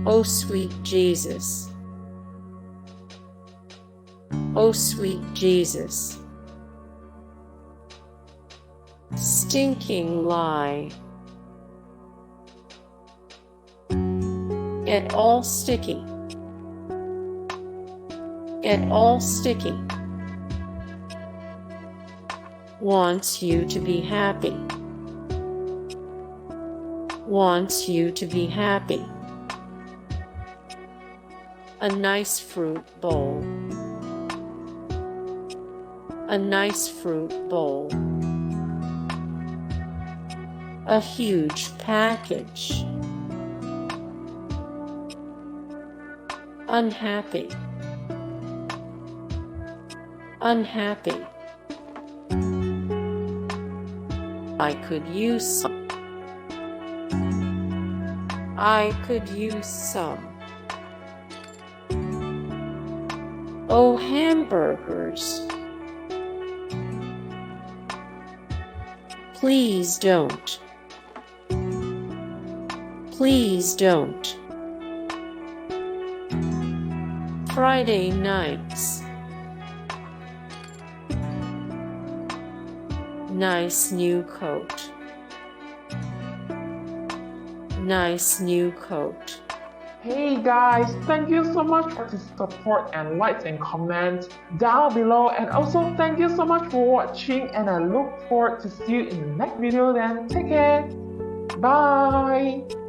Oh sweet Jesus. Oh sweet Jesus. Stinking lie. Get all sticky. Get all sticky. Wants you to be happy. Wants you to be happy. A nice fruit bowl. A nice fruit bowl. A huge package. Unhappy. Unhappy. I could use some. I could use some. Oh, hamburgers. Please don't. Please don't. Friday nights. Nice new coat. Nice new coat. Hey guys, thank you so much for the support and likes and comments down below, and also thank you so much for watching, and I look forward to see you in the next video then. Take care. Bye.